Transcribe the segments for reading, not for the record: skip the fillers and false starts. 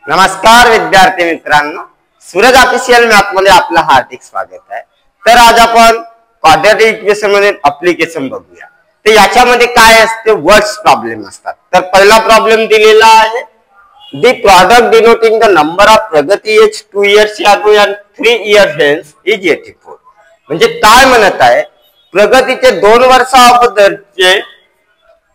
नमस्कार विद्यार्थी मित्रांनो, सूरज ऑफिशियल मॅथ मध्ये आपलं हार्दिक स्वागत आहे। तर आज आपण क्वाड्रॅटिक इक्वेशन मध्ये ऍप्लिकेशन बघूया। तर याच्यामध्ये काय असते, वर्ड्स प्रॉब्लेम असतात। तर पहिला प्रॉब्लेम दिलेला आहे, the product denoting the number of प्रगती age 2 years ago and 3 years hence is 84। म्हणजे काय म्हणत आहे, प्रगतीचे 2 वर्षा अगोदरचे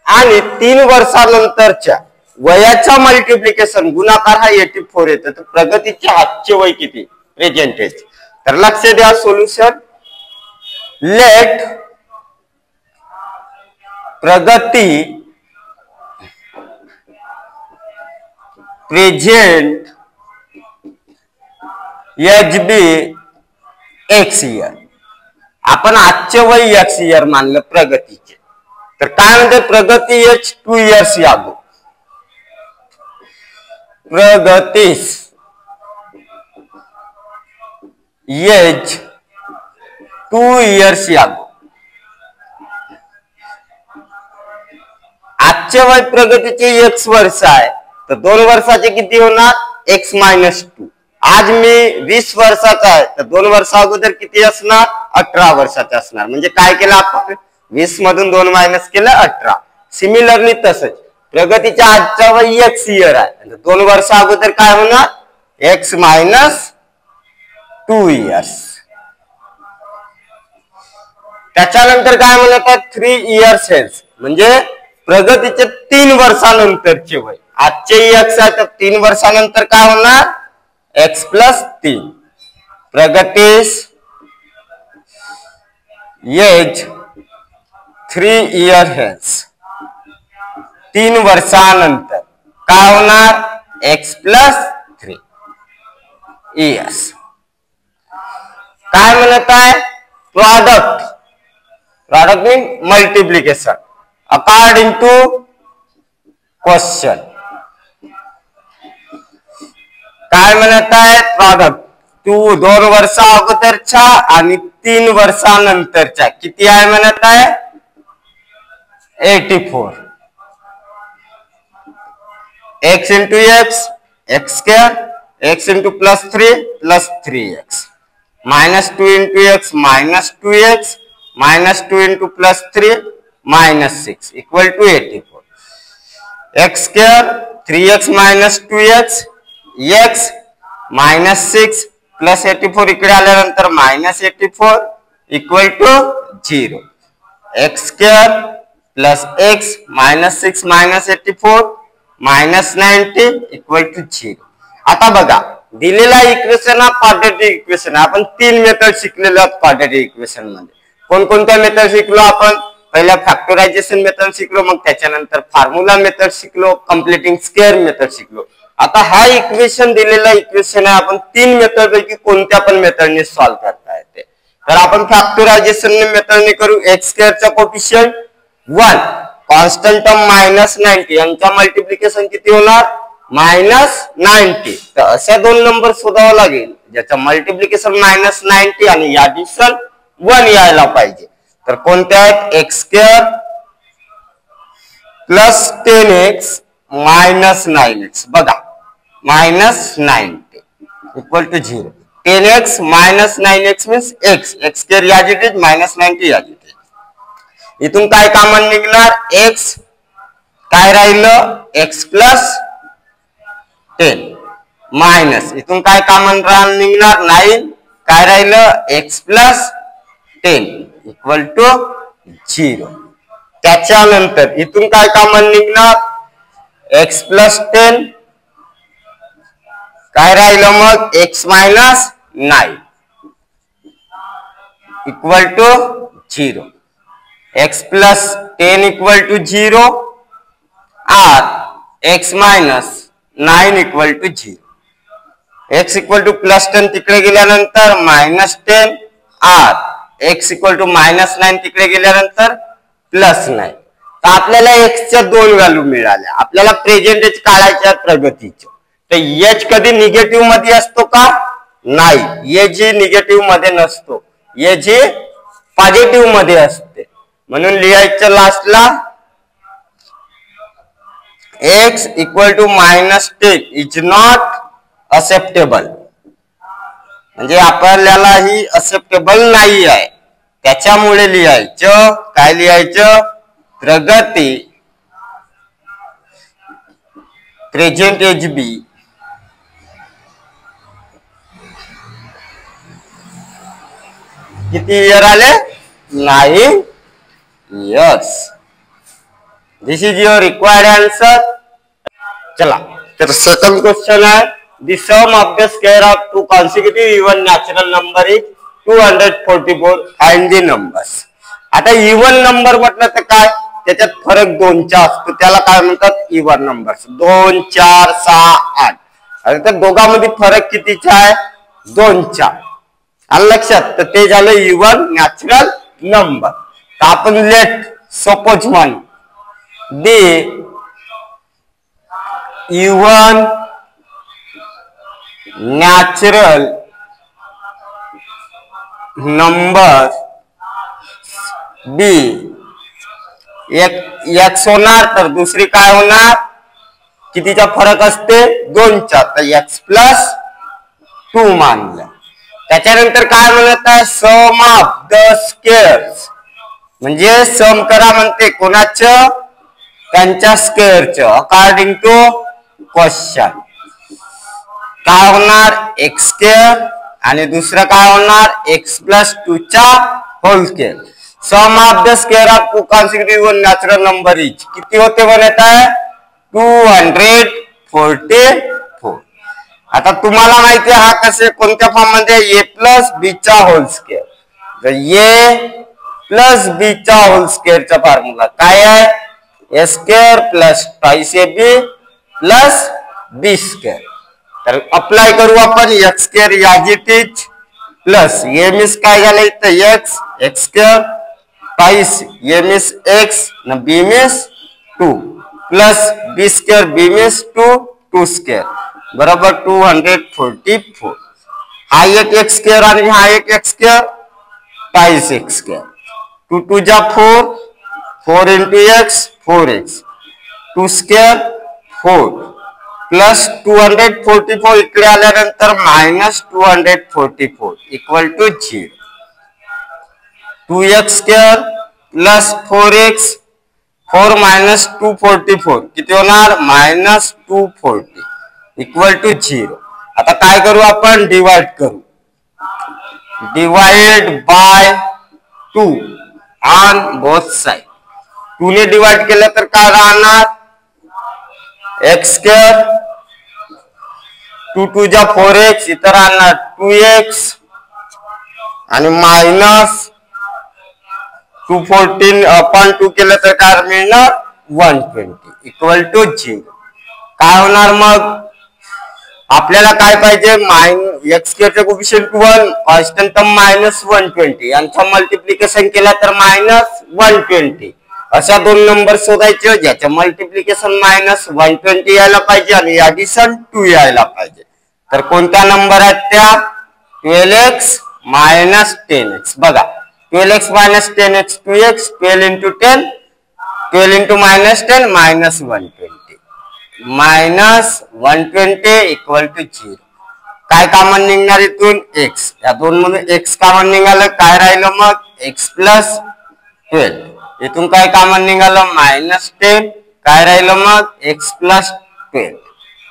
आणि 3 वर्षानंतरच्या वयाचा मल्टिप्लिकेशन गुणाकार हा 84 येतो। तर प्रगतीचे आजचे वय किती, प्रेझेंट एज। तर लक्ष द्या, सोल्युशन लेट प्रगती प्रेझेंट एज बी एक्स इयर। आपण आजचे वय एक्स इयर मानलं प्रगतीचे। तर काय म्हणते, प्रगती एज 2 years ago, प्रगतीस एज 2 years ago। आजचे वय प्रगतीचे x वर्ष आहे, तर 2 वर्षाचे किती होणार, x - 2। आज मी 20 वर्षाचा आहे, तर 2 वर्षा अगोदर किती असणार, 18 वर्षाचे असणार। म्हणजे काय केलं आपण, 20 मधून 2 मायनस केलं 18। सिमिलरली तसंच प्रगतीच्या आजचा वय x इयर आहे, 2 वर्षा अगोदर काय होणार, x - 2 years। त्याच्यानंतर काय म्हणत आहे, 3 years hence, म्हणजे प्रगतीचे 3 वर्षानंतरचे वय। आजचे x आहे, तर 3 वर्षानंतर काय होणार, x + 3। प्रगतीस एज 3 years hence, 3 वर्षानंतर काय होणार, x + 3 years। काय म्हणत आहे, product mean multiplication according to question. काय म्हणत आहे, प्रॉडक्ट 2 वर्षा अगोदरच्या आणि 3 वर्षानंतरच्या किती आहे म्हणत आहे, 84। x into x, x square, x into +3 + 3x, -2 into x, -2x, -2 into +3 -6 equal to 84। x square 3x - 2x, x -6 + 84 इकडे आल्यानंतर -84 equal to 0। x square plus x -6 - 84 -90 equal to 0। आता बघा, दिलेला इक्वेशन हा क्वाड्रॅटिक इक्वेशन आहे। आपण 3 मेथड शिकलेलो आहोत क्वाड्रॅटिक इक्वेशन मध्ये। कोणकोणत्या मेथड शिकलो आपण, पहिला फॅक्टरायझेशन मेथड शिकलो, मग त्याच्यानंतर फॉर्म्युला मेथड शिकलो, कम्प्लिटिंग स्क्वेअर मेथड शिकलो। आता हा इक्वेशन दिलेला इक्वेशन आहे, आपण 3 मेथड पैकी कोणत्या पण मेथडने सॉल्व्ह करता येते। तर आपण फॅक्टरायझेशन मेथडने करू। x स्क्वेअरचा कोएफिशियंट 1, कॉन्स्टंट टर्म -90, यांचा मल्टिप्लिकेशन किती होणार, -90। तर अशा 2 नंबर शोधावा लागेल ज्याचा मल्टिप्लिकेशन -90 आणि ऍडिशन 1 यायला पाहिजे। तर कोणत्या आहेत, x स्क्वेअर + 10x - 9x। बघा, -90 equal to 0। 10x - 9x means x square as it is, -90 याज इट इज। इथून काय कॉमन निघणार, x काय राहिलं, x + 10 मायनस, इथून काय कॉमन निघणार, 9 काय राहिलं, x + 10 equal to 0। त्याच्यानंतर इथून काय कॉमन निघणार, x + 10 काय राहिलं, मग x - 9 equal to 0। x + 10 equal to 0 or x - 9 equal to 0। x equal to +10 तिकडे गेल्यानंतर -10 or x equal to -9 तिकडे गेल्यानंतर +9। तर आपल्याला x च्या 2 व्हॅल्यू मिळाल्या। आपल्याला प्रेझेंट एज काढायच्या प्रगतीचे। तर h कधी निगेटिव्ह मध्ये असतो का, नाही, h निगेटिव्ह मध्ये नसतो, h पॉझिटिव्ह मध्ये असते। म्हणून लिहायचं लास्टला x equal to -10 is not असेप्टेबल, म्हणजे आपल्याला ही असेप्टेबल नाही आहे, त्याच्यामुळे लिहायचं काय लिहायचं, प्रगती प्रेझेंट एज बी किती इयर आले, 9 years. This is your required answer. चला तर सेकंड क्वेश्चन आहे, the sum of the square of two consecutive even natural number is 244. Find the numbers. आता इव्हन नंबर म्हटलं तर काय, त्याच्यात फरक 2चा असतो, त्याला काय म्हणतात, इव्हन नंबर्स. 2, 4, 6, 8. आता तर दोघांमध्ये फरक कितीचा आहे, 2चा. आलं लक्षात, तर ते झालं इव्हन नॅचरल नंबर. तर आपण लेट सपोज म्हणू दी इव्हन नॅचरल नंबर बी एक्स होणार, तर दुसरी काय होणार, कितीचा फरक असते, 2चा, तर एक्स प्लस 2 मानलं. त्याच्यानंतर काय म्हणत आहे, सम ऑफ द स्क्वेअर्स, म्हणजे सम करा म्हणते कोणाचं, त्यांच्या स्क्वेअरचं अकॉर्डिंग टू क्वेश्चन. काय होणार, एक्स स्क्वेअर आणि दुसरं काय होणार, एक्स प्लस 2चा whole square. Sum of the square of two consecutive natural number is किती होते म्हणत आहे, 244. आता तुम्हाला माहिती आहे हा कसे कोणत्या फॉर्म मध्ये, ए प्लस बी चा होल स्क्वेअर. तर ए प्लस बी चा होल स्क्वेअरचा फॉर्म्युला काय आहे, a square plus twice a b plus b square. तर अप्लाय करू आपण, x square as it is plus a मिस काय झालं इथं, x, x square twice a मिस एक्स न बी मिस 2 प्लस बी स्क्वेअर बी मिस 2, 2 स्क्वेअर बरोबर 244. हा एक एक्स स्क्वेअर आणि हा एक x square, twice x square. 2 2 जा 4, 4 into x 4x, 2 square 4 plus 244 इकडे आल्यानंतर minus 244 equal to 0. 2x square plus 4x, 4 minus 244 किती होणार, मायनस 240 इक्वल टू 0. आता काय करू आपण, डिवाइड करू, divide by 2 on both side. 2 ने डिवाइड केलं तर काय राहणार, एक्स स्क्वेअर 2 2 जा 4x इतर राहणार 2x आणि मायनस 214 अपॉन 2 केलं तर काय मिळणार, 120 इक्वल टू 0. काय होणार मग, आपल्याला काय पाहिजे, एक्स स्क्वेअरचे कोएफिशिएंट 1, कॉन्स्टंट टर्म मायनस 120, यांचा मल्टिप्लिकेशन केला तर मायनस 120. अशा दोन नंबर शोधायचे ज्याचं मल्टिप्लिकेशन मायनस 120 यायला पाहिजे आणि ऍडिशन 2 यायला पाहिजे. तर कोणत्या नंबर आहेत त्या, 12x मायनस 10x. बघा 12x minus 10x 2x, 12 into 10, 12 into minus 10 minus 120, minus 120 equal to 0. काय कॉमन निघणार इथून, x. या दोन मध्ये x कॉमन निघालं, काय राहिलं मग, x प्लस 12. इथून काय कॉमन निघालं, मायनस 10, काय राहिलं मग, x प्लस 12.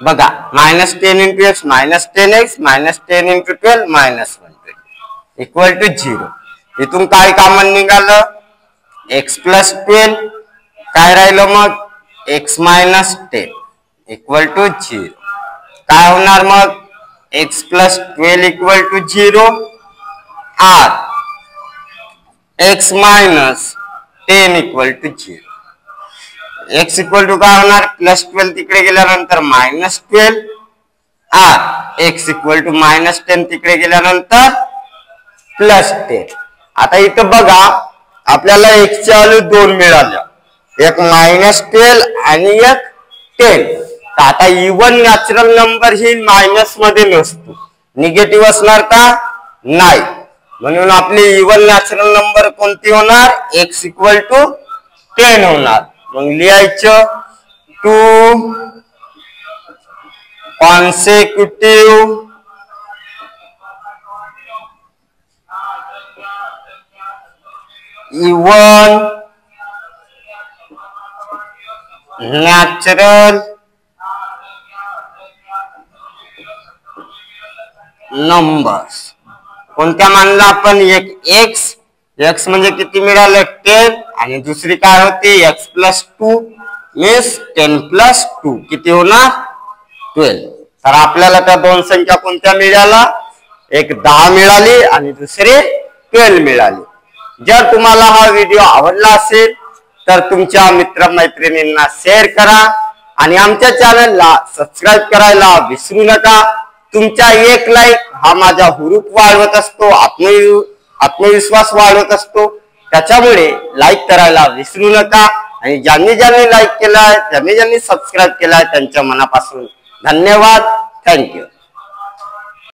बघा minus 10 into x minus 10x, minus 10 into 12 minus 120 equal to 0. इथून काय कॉमन निघालं, x प्लस 12, काय राहिलं मग, x मायनस 10 इक्वल टू 0. काय होणार मग, x plus 12 equal to 0 or x minus 10 equal to 0. x equal to काय होणार, प्लस 12 तिकडे गेल्यानंतर minus 12 or x equal to minus 10 तिकडे गेल्यानंतर प्लस 10. आता इथं बघा आपल्याला x ची व्हॅल्यू 2 मिळाल्या, एक मायनस 12 आणि एक 10. तर आता इव्हन नॅचरल नंबर ही मायनस मध्ये नसतो, निगेटिव्ह असणार का, नाही. म्हणून आपली इव्हन नॅचरल नंबर कोणती होणार, x इक्वल टू 10 होणार. मग लिहायचं 2 consecutive even natural numbers. कोणत्या मानला आपण? एक x, x म्हणजे किती मिळालं? 10 आणि दुसरी काय होती? x + 2 मीन्स 10 + 2 किती होणार? 12. तर आपल्याला त्या दोन संख्या कोणत्या मिळाल्या? एक 10 मिळाली आणि दुसरी 12 मिळाली. जर तुम्हाला हा व्हिडिओ आवडला असेल तर तुमच्या मित्रमैत्रिणींना शेअर करा आणि आमच्या चॅनलला सबस्क्राइब करायला विसरू नका. तुमचा एक लाईक हा माझा हुरूप वाढवत असतो, आत्मविश्वास वाढवत असतो. त्याच्यामुळे लाईक करायला विसरू नका आणि ज्यांनी लाईक केलाय, ज्यांनी सबस्क्राइब केलाय त्यांच्या मनापासून धन्यवाद. थँक्यू.